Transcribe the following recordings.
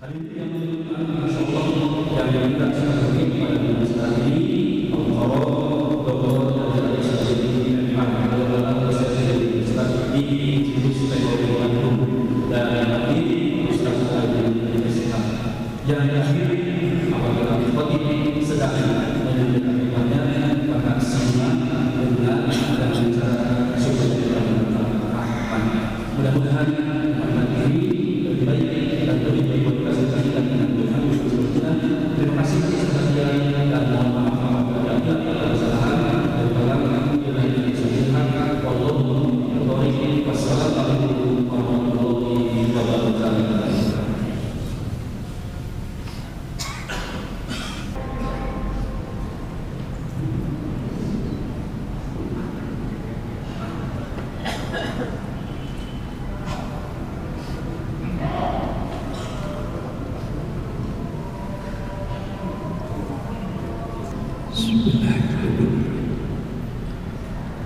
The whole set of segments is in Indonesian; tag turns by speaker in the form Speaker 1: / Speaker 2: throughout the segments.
Speaker 1: Hadirin yang mulia, masyaallah yang kita saksikan pada masalah ini, Allah dan Rasulullah adalah proses Islam di Institut Bandung dan di Ustaz Islam. Yang terakhir, apabila khotib sedang menyampaikannya pada simak dengan dan bicara supaya rahman. Mudah-mudahan materi lebih baik dan lebih baik berkaitan dengan Tuhan. Terima kasih atas perhatian dan mohon maaf apabila ada kesalahan dan dalam yang disebutkan. Wassalamualaikum warahmatullahi wabarakatuh.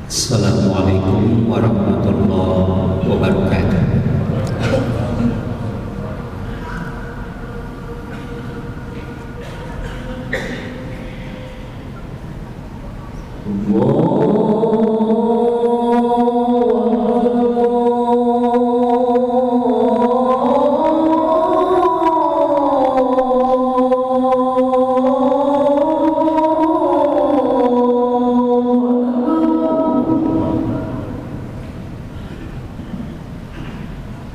Speaker 2: Assalamualaikum warahmatullahi wabarakatuh.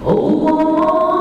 Speaker 2: Allah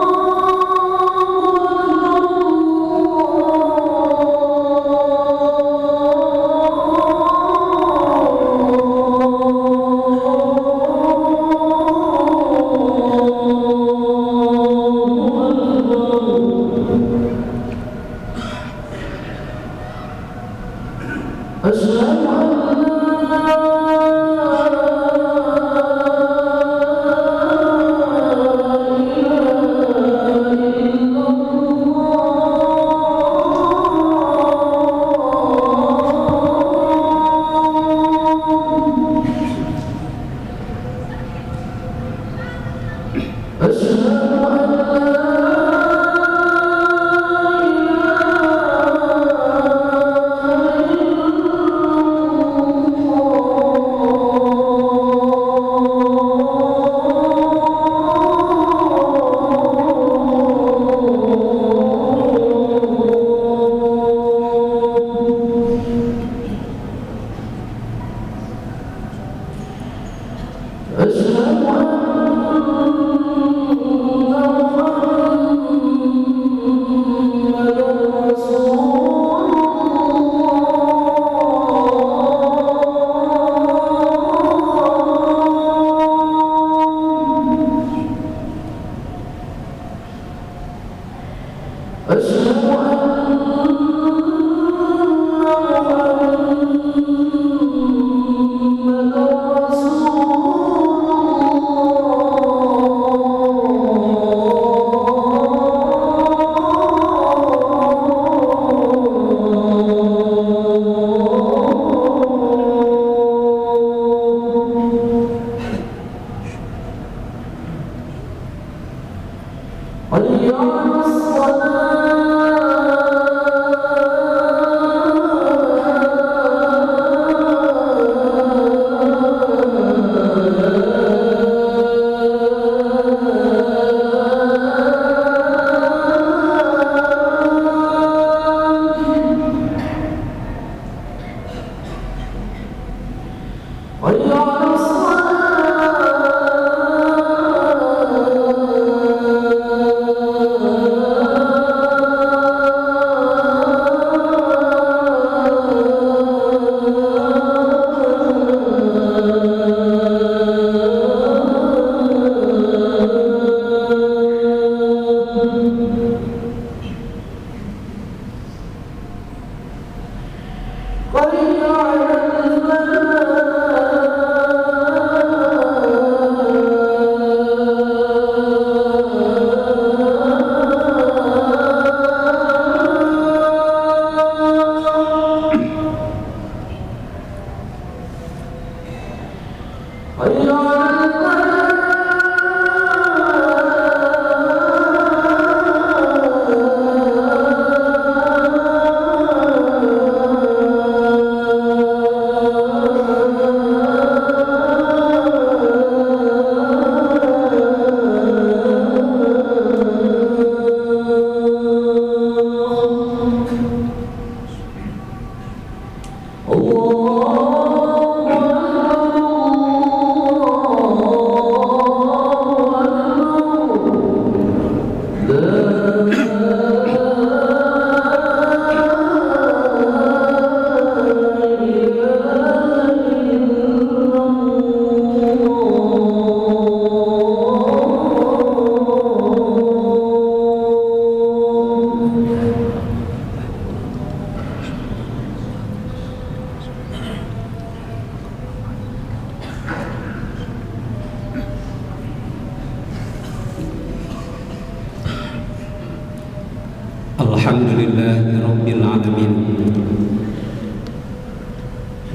Speaker 2: Alhamdulillahi Alamin.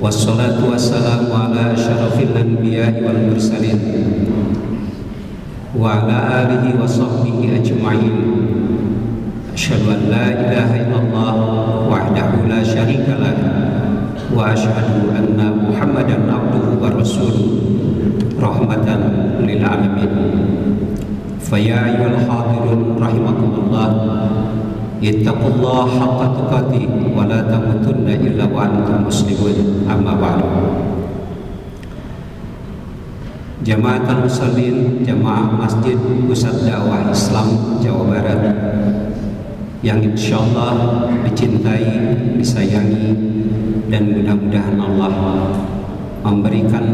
Speaker 2: Wassalatu wassalamu ala asyrafil anbiya'i wal mursalin wa ala alihi wa sahbihi ajma'in. Asyhadu an la ilaha illallah wahdahu la syarika lah wa asyhadu anna Muhammadan abduhu wa rasuluh rahmatan lil alamin. Faya ayyuhal hadirun rahimakumullah, ittaqullaha haqqa tuqatih wa la tamutunna illa wa antum muslimun. Amma ba'du. Jamaatul musallin, jamaah Masjid Pusat Dakwah Islam Jawa Barat yang insyaallah dicintai, disayangi, dan mudah-mudahan Allah memberikan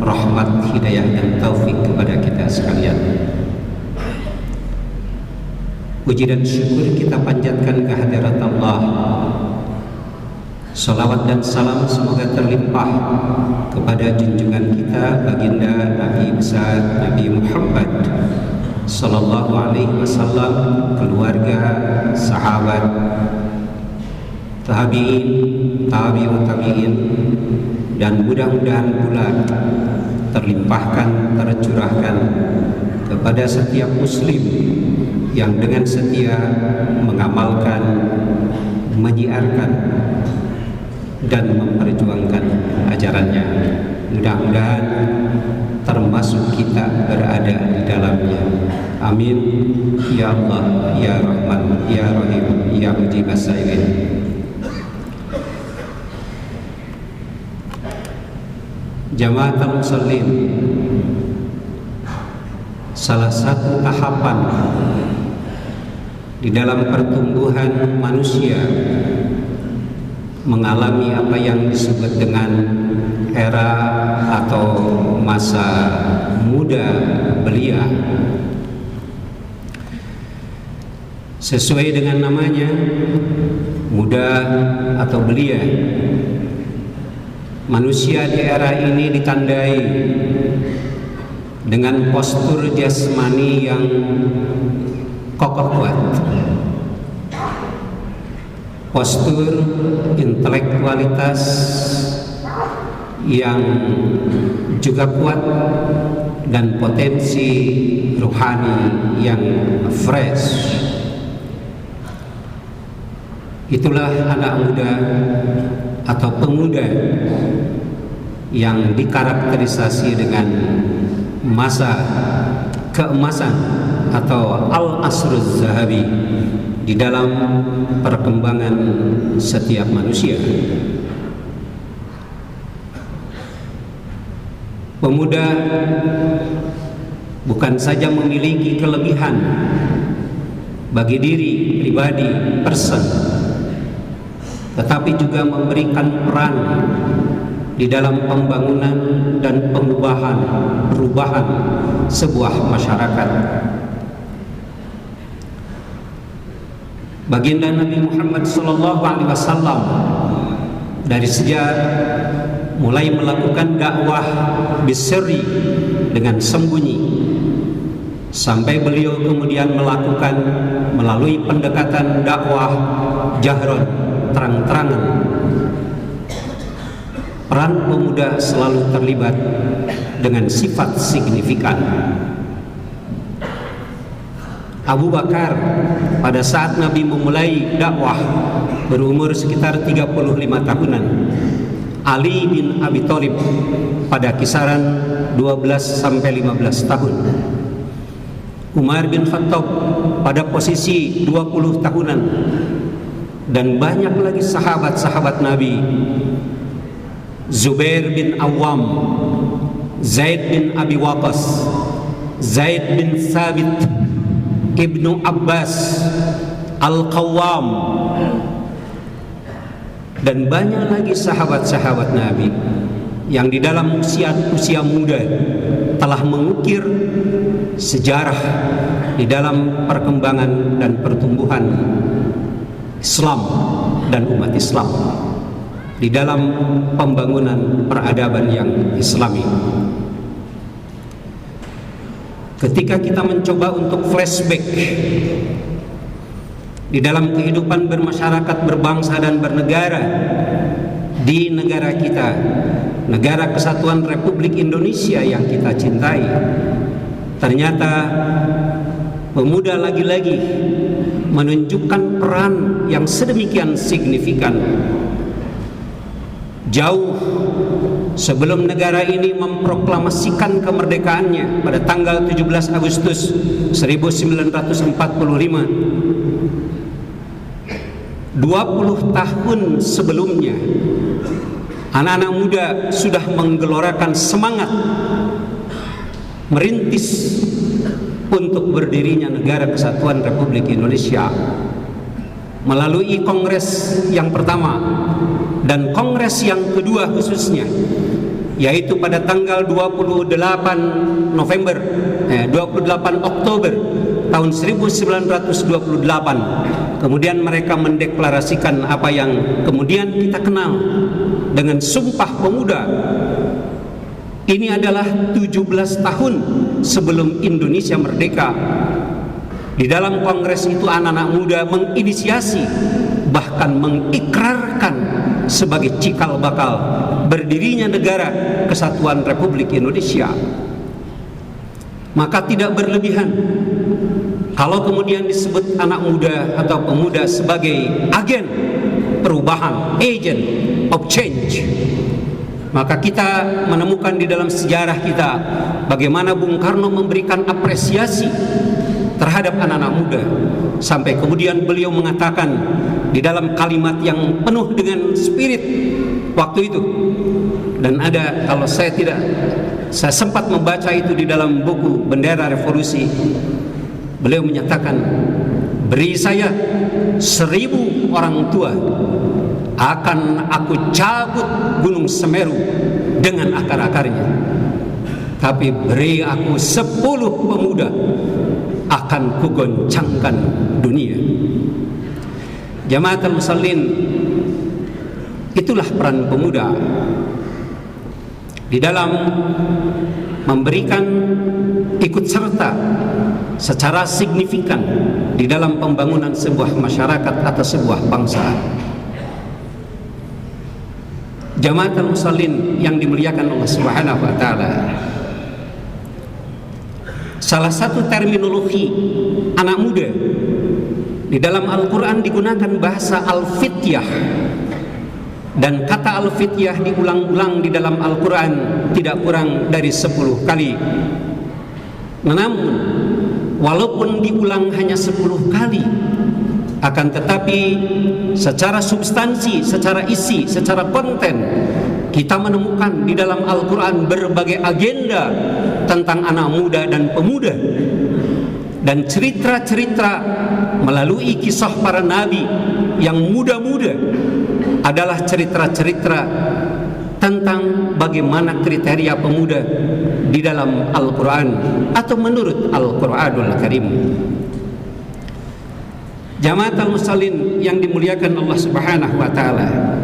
Speaker 2: rahmat, hidayah, dan taufik kepada kita sekalian. Puji dan syukur kita panjatkan kehadirat Allah. Salawat dan salam semoga terlimpah kepada junjungan kita baginda Nabi besar Nabi Muhammad sallallahu alaihi wasallam, keluarga, sahabat, tabi'in, tabi'ut tabi'in, dan mudah-mudahan pula terlimpahkan, tercurahkan kepada setiap muslim yang dengan setia mengamalkan, menyiarkan, dan memperjuangkan ajarannya. Mudah-mudahan termasuk kita berada di dalamnya. Amin. Ya Allah, Ya Rahman, Ya Rahim, Ya Mujibas Sa'ilin. Jamaatul musallin, salah satu tahapan di dalam pertumbuhan manusia mengalami apa yang disebut dengan era atau masa muda belia. Sesuai dengan namanya, muda atau belia, manusia di era ini ditandai dengan postur jasmani yang kokoh kuat, postur intelektualitas yang juga kuat, dan potensi ruhani yang fresh. Itulah anak muda atau pemuda yang dikarakterisasi dengan masa keemasan atau al-asruz zahabi di dalam perkembangan setiap manusia. Pemuda bukan saja memiliki kelebihan bagi diri pribadi, person, tetapi juga memberikan peran di dalam pembangunan dan perubahan sebuah masyarakat. Baginda Nabi Muhammad SAW dari sejak mulai melakukan dakwah bisri dengan sembunyi, sampai beliau kemudian melakukan melalui pendekatan dakwah jahron, terang-terangan, peran pemuda selalu terlibat dengan sifat signifikan. Abu Bakar pada saat Nabi memulai dakwah berumur sekitar 35 tahunan. Ali bin Abi Thalib pada kisaran 12 sampai 15 tahun. Umar bin Khattab pada posisi 20 tahunan. Dan banyak lagi sahabat-sahabat Nabi. Zubair bin Awam, Zaid bin Abi Waqqas, Zaid bin Thabit, Ibnu Abbas, Al-Qawwam, dan banyak lagi sahabat-sahabat Nabi yang di dalam usia muda telah mengukir sejarah di dalam perkembangan dan pertumbuhan Islam dan umat Islam, di dalam pembangunan peradaban yang Islami. Ketika kita mencoba untuk flashback di dalam kehidupan bermasyarakat, berbangsa dan bernegara di negara kita, negara Kesatuan Republik Indonesia yang kita cintai. Ternyata pemuda lagi-lagi menunjukkan peran yang sedemikian signifikan. Jauh sebelum negara ini memproklamasikan kemerdekaannya pada tanggal 17 Agustus 1945, 20 tahun sebelumnya, anak-anak muda sudah menggelorakan semangat merintis untuk berdirinya negara Kesatuan Republik Indonesia melalui kongres yang pertama dan kongres yang kedua khususnya, yaitu pada tanggal 28 Oktober tahun 1928. Kemudian mereka mendeklarasikan apa yang kemudian kita kenal dengan Sumpah Pemuda. Ini adalah 17 tahun sebelum Indonesia merdeka. Di dalam kongres itu anak-anak muda menginisiasi, bahkan mengikrarkan sebagai cikal bakal berdirinya negara Kesatuan Republik Indonesia. Maka tidak berlebihan kalau kemudian disebut anak muda atau pemuda sebagai agen perubahan, agent of change. Maka kita menemukan di dalam sejarah kita bagaimana Bung Karno memberikan apresiasi terhadap anak-anak muda, sampai kemudian beliau mengatakan di dalam kalimat yang penuh dengan spirit waktu itu. Dan ada, kalau saya sempat membaca itu di dalam buku Bendera Revolusi, beliau menyatakan, beri saya 1000 orang tua, akan aku cabut Gunung Semeru dengan akar-akarnya. Tapi beri aku 10 pemuda, akan kugoncangkan dunia. Jamaatul Musallin, itulah peran pemuda di dalam memberikan ikut serta secara signifikan di dalam pembangunan sebuah masyarakat atau sebuah bangsa. Jamaatul Musallin yang dimuliakan Allah Subhanahu wa taala, salah satu terminologi anak muda di dalam Al-Quran digunakan bahasa al-fityah, dan kata al-fityah diulang-ulang di dalam Al-Quran tidak kurang dari 10 kali. Namun walaupun diulang hanya 10 kali, akan tetapi secara substansi, secara isi, secara konten, kita menemukan di dalam Al-Quran berbagai agenda tentang anak muda dan pemuda, dan cerita-cerita melalui kisah para nabi yang muda-muda adalah cerita-cerita tentang bagaimana kriteria pemuda di dalam Al-Quran atau menurut Al-Quranul Karim. Jamaatul Musallin yang dimuliakan Allah Subhanahu wa taala,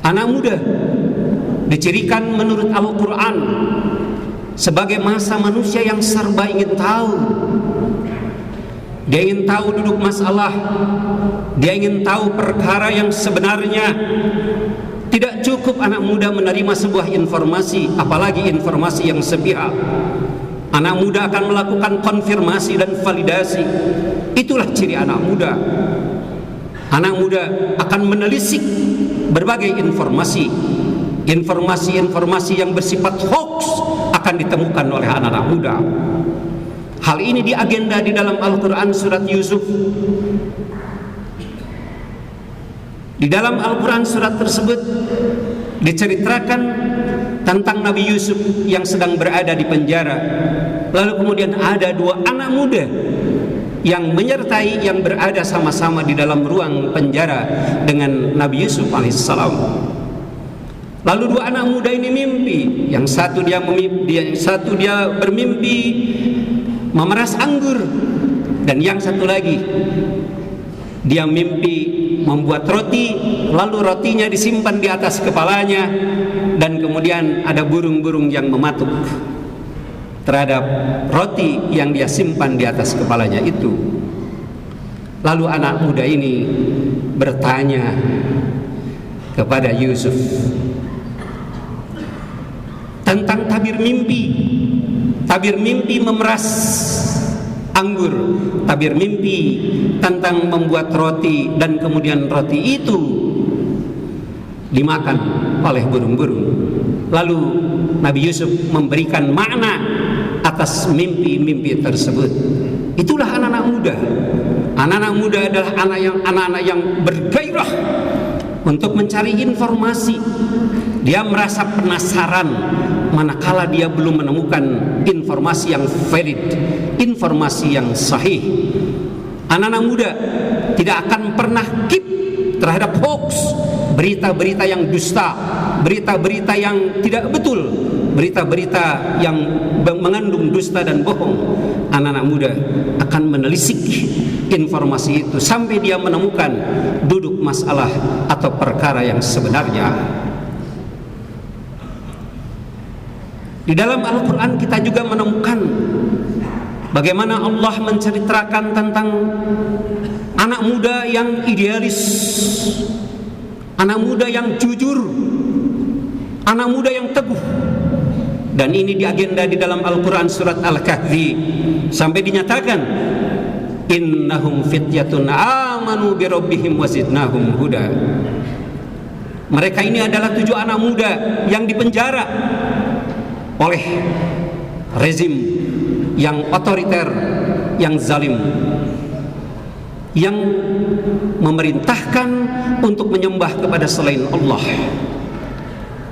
Speaker 2: anak muda dicirikan menurut Al-Quran sebagai masa manusia yang serba ingin tahu. Dia ingin tahu duduk masalah, dia ingin tahu perkara yang sebenarnya. Tidak cukup anak muda menerima sebuah informasi, apalagi informasi yang sepihak. Anak muda akan melakukan konfirmasi dan validasi. Itulah ciri anak muda. Anak muda akan menelisik berbagai informasi. Informasi-informasi yang bersifat hoax akan ditemukan oleh anak-anak muda. Hal ini diagenda di dalam Al-Quran surat Yusuf. Di dalam Al-Quran surat tersebut diceritakan tentang Nabi Yusuf yang sedang berada di penjara. Lalu kemudian ada 2 anak muda yang menyertai, yang berada sama-sama di dalam ruang penjara dengan Nabi Yusuf alaihissalam. Lalu 2 anak muda ini mimpi. Yang satu dia bermimpi memeras anggur, dan yang satu lagi dia mimpi membuat roti, lalu rotinya disimpan di atas kepalanya, dan kemudian ada burung-burung yang mematuk terhadap roti yang dia simpan di atas kepalanya itu. Lalu anak muda ini bertanya kepada Yusuf tentang tabir mimpi. Tabir mimpi memeras anggur, tabir mimpi tentang membuat roti dan kemudian roti itu dimakan oleh burung-burung. Lalu Nabi Yusuf memberikan makna atas mimpi-mimpi tersebut. Itulah anak-anak muda. Anak-anak muda adalah anak-anak yang bergairah untuk mencari informasi. Dia merasa penasaran manakala dia belum menemukan informasi yang valid, informasi yang sahih. Anak-anak muda tidak akan pernah keep terhadap hoax, berita-berita yang dusta, berita-berita yang tidak betul, berita-berita yang mengandung dusta dan bohong. Anak-anak muda akan menelisik informasi itu sampai dia menemukan duduk masalah atau perkara yang sebenarnya. Di dalam Al-Quran kita juga menemukan bagaimana Allah menceritakan tentang anak muda yang idealis, anak muda yang jujur, anak muda yang teguh. Dan ini diagenda di dalam Al-Quran surat Al-Kahfi sampai dinyatakan innahum fityatun amanu birabbihim wazidnahum huda. Mereka ini adalah 7 anak muda yang dipenjara oleh rezim yang otoriter, yang zalim, yang memerintahkan untuk menyembah kepada selain Allah.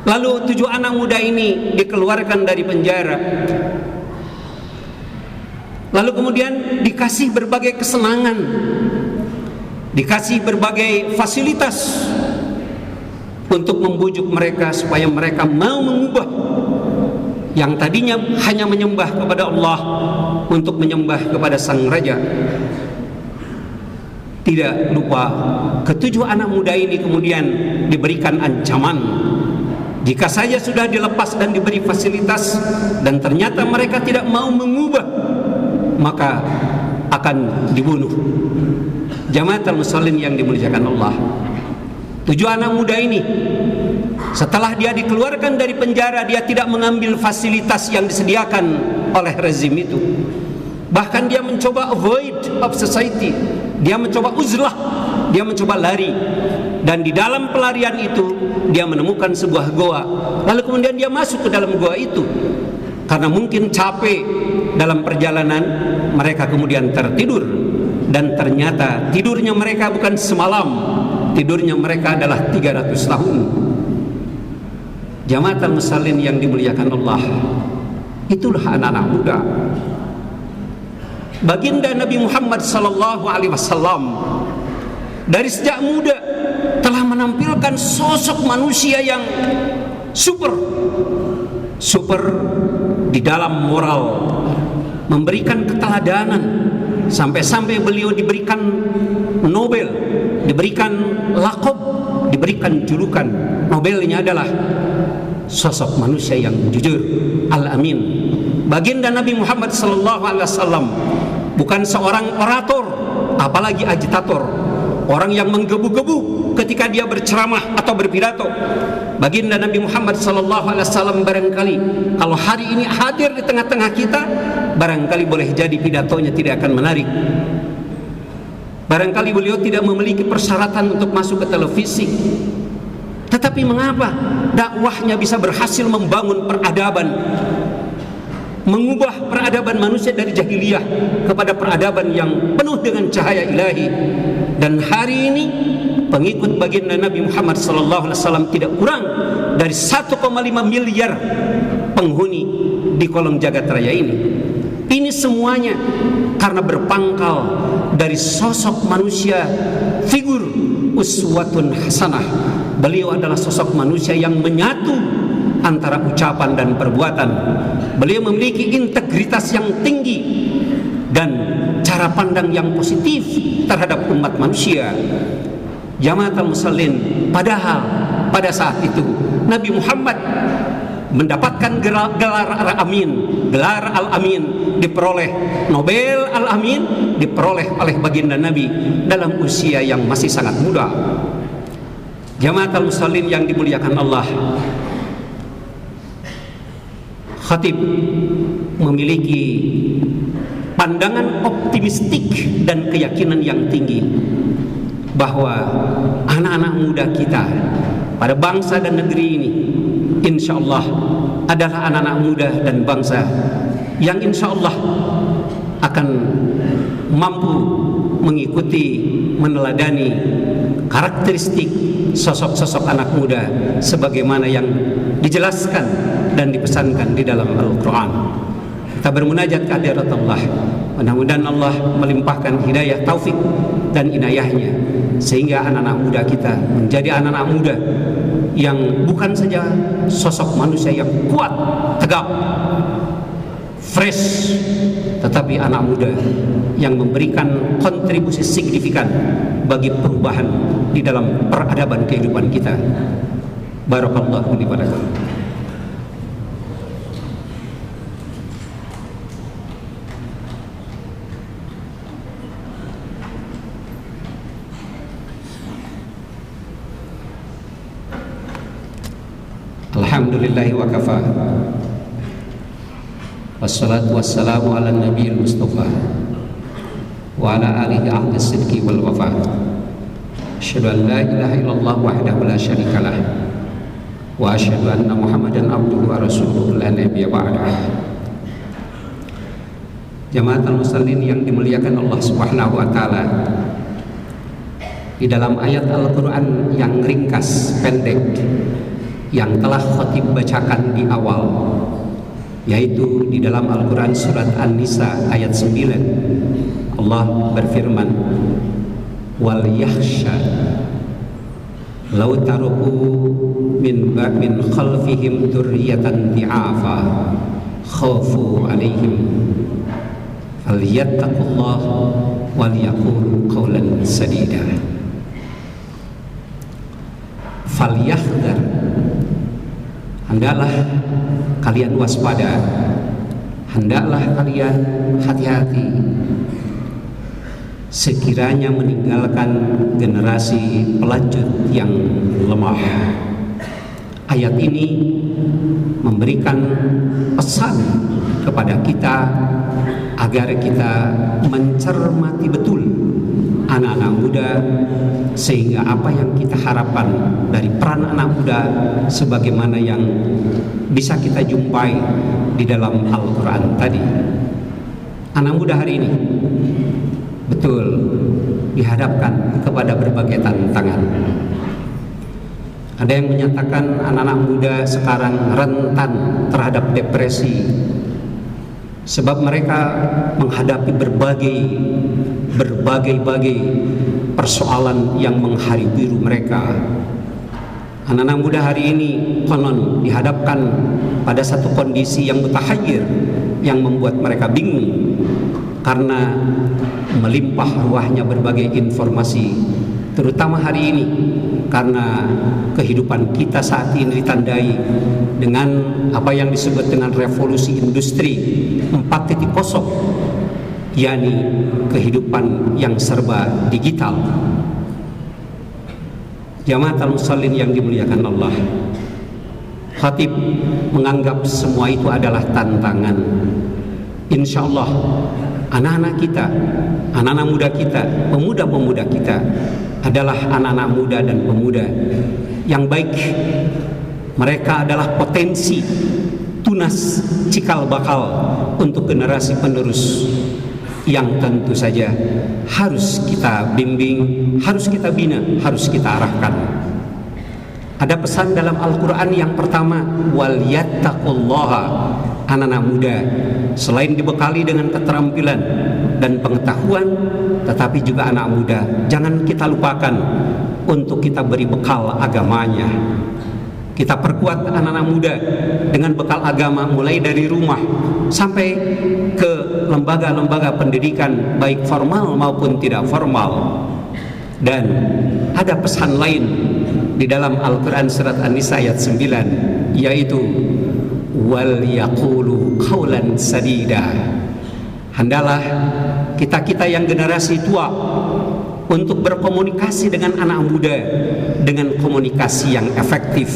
Speaker 2: Lalu 7 anak muda ini dikeluarkan dari penjara, lalu kemudian dikasih berbagai kesenangan, dikasih berbagai fasilitas untuk membujuk mereka supaya mereka mau mengubah yang tadinya hanya menyembah kepada Allah untuk menyembah kepada sang raja. Tidak lupa, ke-7 anak muda ini kemudian diberikan ancaman. Jika saja sudah dilepas dan diberi fasilitas dan ternyata mereka tidak mau mengubah, maka akan dibunuh. Jamaatul muslimin yang dimuliakan Allah, 7 anak muda ini setelah dia dikeluarkan dari penjara, dia tidak mengambil fasilitas yang disediakan oleh rezim itu. Bahkan dia mencoba avoid of society, dia mencoba uzlah, dia mencoba lari. Dan di dalam pelarian itu dia menemukan sebuah goa. Lalu kemudian dia masuk ke dalam goa itu. Karena mungkin capek dalam perjalanan, mereka kemudian tertidur. Dan ternyata tidurnya mereka bukan semalam, tidurnya mereka adalah 300 tahun. Jamaatul muslimin yang dimuliakan Allah, itulah anak-anak muda. Baginda Nabi Muhammad sallallahu alaihi wasallam dari sejak muda telah menampilkan sosok manusia yang super di dalam moral, memberikan keteladanan, sampai-sampai beliau diberikan Nobel, diberikan lakob, diberikan julukan. Nobelnya adalah sosok manusia yang jujur, Al-Amin. Baginda Nabi Muhammad sallallahu alaihi wasallam bukan seorang orator, apalagi agitator, orang yang menggebu-gebu ketika dia berceramah atau berpidato. Baginda Nabi Muhammad sallallahu alaihi wasallam barangkali kalau hari ini hadir di tengah-tengah kita, barangkali boleh jadi pidatonya tidak akan menarik. Barangkali beliau tidak memiliki persyaratan untuk masuk ke televisi. Tetapi mengapa dakwahnya bisa berhasil membangun peradaban, mengubah peradaban manusia dari jahiliyah kepada peradaban yang penuh dengan cahaya ilahi. Dan hari ini pengikut baginda Nabi Muhammad SAW tidak kurang dari 1,5 miliar penghuni di kolong jagat raya ini. Ini semuanya karena berpangkal dari sosok manusia, figur uswatun hasanah. Beliau adalah sosok manusia yang menyatu antara ucapan dan perbuatan. Beliau memiliki integritas yang tinggi dan cara pandang yang positif terhadap umat manusia. Jamaatul muslimin, padahal pada saat itu Nabi Muhammad mendapatkan gelar Amin, gelar Al-Amin diperoleh, Nobel Al-Amin diperoleh oleh baginda Nabi dalam usia yang masih sangat muda. Jamaatul musallin yang dimuliakan Allah, khatib memiliki pandangan optimistik dan keyakinan yang tinggi bahwa anak-anak muda kita pada bangsa dan negeri ini insya Allah adalah anak-anak muda dan bangsa yang insya Allah akan mampu mengikuti, meneladani karakteristik sosok-sosok anak muda sebagaimana yang dijelaskan dan dipesankan di dalam Al-Quran. Kita bermunajat ke hadirat Allah, mudah-mudahan Allah melimpahkan hidayah, taufik dan inayahnya sehingga anak-anak muda kita menjadi anak-anak muda yang bukan saja sosok manusia yang kuat, tegap, fresh, tetapi anak muda yang memberikan kontribusi signifikan bagi perubahan di dalam peradaban kehidupan kita. Barakallahu li wa lakum. Alhamdulillahi wa kafa. Wassalatu wassalamu ala nabiyil mustafa wa ala alihi ahli sidqi wal wafa. Asyhadu an la ilaha illallah wahdahu la syarikalah wa asyhadu anna Muhammadan abduhu wa rasuluhu la nabiyya ba'dah. Jamaatul musallin yang dimuliakan Allah Subhanahu wa taala, di dalam ayat Al-Qur'an yang ringkas, pendek yang telah khatib bacakan di awal, yaitu di dalam Al-Quran surat An-Nisa ayat 9, Allah berfirman, wal yakhsha law taruku min khalfihim dzurriyyatan di'afa khafu alaihim falyattaqullah wal yaqulu qawlan sadida. Falyahdhar, hendaklah kalian waspada, hendaklah kalian hati-hati sekiranya meninggalkan generasi pelanjut yang lemah. Ayat ini memberikan pesan kepada kita agar kita mencermati betul anak-anak muda, sehingga apa yang kita harapkan dari peran anak muda sebagaimana yang bisa kita jumpai di dalam Al-Quran tadi. Anak muda hari ini betul dihadapkan kepada berbagai tantangan. Ada yang menyatakan anak-anak muda sekarang rentan terhadap depresi sebab mereka menghadapi berbagai persoalan yang menghari biru mereka. Anak-anak muda hari ini konon dihadapkan pada satu kondisi yang mutahayyir, yang membuat mereka bingung karena melimpah ruahnya berbagai informasi, terutama hari ini karena kehidupan kita saat ini ditandai dengan apa yang disebut dengan revolusi industri 4.0, yakni kehidupan yang serba digital. Jamaatul musallin yang dimuliakan Allah, khatib menganggap semua itu adalah tantangan. Insya Allah anak-anak kita, anak-anak muda kita, pemuda-pemuda kita adalah anak-anak muda dan pemuda yang baik. Mereka adalah potensi tunas cikal bakal untuk generasi penerus yang tentu saja harus kita bimbing, harus kita bina, harus kita arahkan. Ada pesan dalam Al-Quran yang pertama, wal yattaqullaha. Anak-anak muda selain dibekali dengan keterampilan dan pengetahuan, tetapi juga anak muda jangan kita lupakan untuk kita beri bekal agamanya. Kita perkuat anak-anak muda dengan bekal agama mulai dari rumah sampai ke lembaga-lembaga pendidikan baik formal maupun tidak formal. Dan ada pesan lain di dalam Al-Quran surat An-Nisa ayat 9, yaitu wal yaqulu qawlan sadida. Hendalah kita yang generasi tua untuk berkomunikasi dengan anak muda dengan komunikasi yang efektif.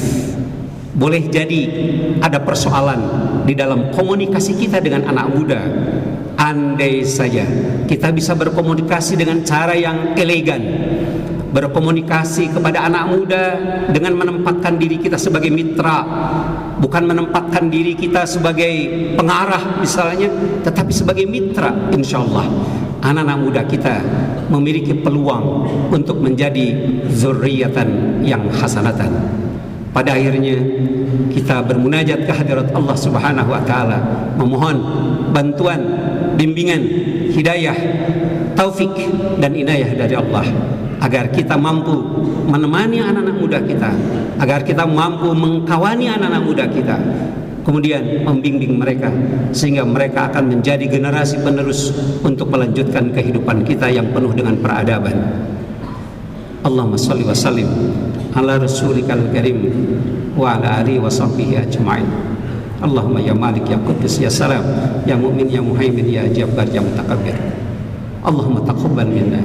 Speaker 2: Boleh jadi ada persoalan di dalam komunikasi kita dengan anak muda. Andai saja kita bisa berkomunikasi dengan cara yang elegan, berkomunikasi kepada anak muda dengan menempatkan diri kita sebagai mitra, bukan menempatkan diri kita sebagai pengarah misalnya, tetapi sebagai mitra. Insya Allah anak-anak muda kita memiliki peluang untuk menjadi zurriyatan yang hasanatan. Pada akhirnya kita bermunajat ke hadirat Allah Subhanahu wa taala, memohon bantuan, bimbingan, hidayah, taufik dan inayah dari Allah agar kita mampu menemani anak-anak muda kita, agar kita mampu mengkawani anak-anak muda kita, kemudian membimbing mereka sehingga mereka akan menjadi generasi penerus untuk melanjutkan kehidupan kita yang penuh dengan peradaban. Allahumma shalli wa sallim ala rasulikal karim wa ala alihi wa sahbihi ajma'in. Allahumma ya malik ya qudus ya salam ya mu'min ya muhaimin ya jabbar ya mutakabbir. Allahumma taqabbal minna,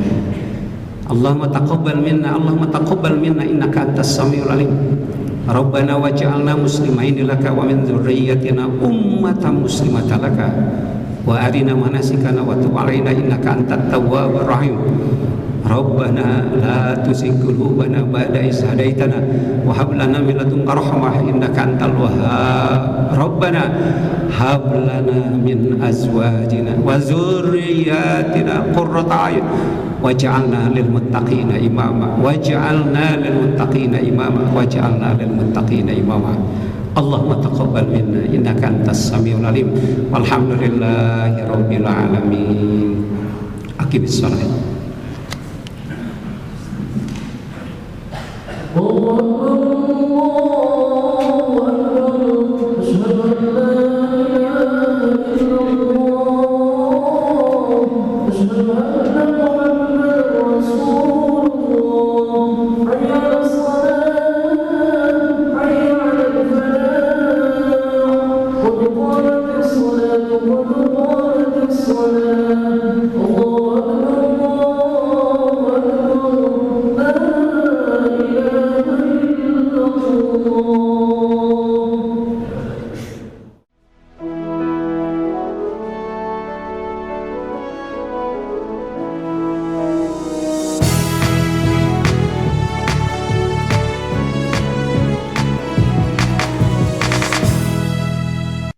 Speaker 2: Allahumma taqabbal minna, Allahumma taqabbal minna innaka antas samiul alim. Rabbana waj'alna muslimaini laka wa min dzurriyyatina ummatan muslimatan laka wa arina manasikana wa tub 'alaina innaka antat tawwabur rahim. Rabbana la tuzigh qulubana ba'da idh hadaitana wa hab lana min ladunka rahmah innaka antal wahhab. Rabbana hab lana min azwajina wa dzurriyyatina qurrata a'yun waj'alna lil muttaqina imama waj'alna lil muttaqina imama waj'alna lil muttaqina imama. Allahumma taqabbal minna innaka antas samiul alim. Walhamdulillahi rabbil alamin. Aqimis shalah.
Speaker 3: أشهد أن لا إله إلا الله أشهد أن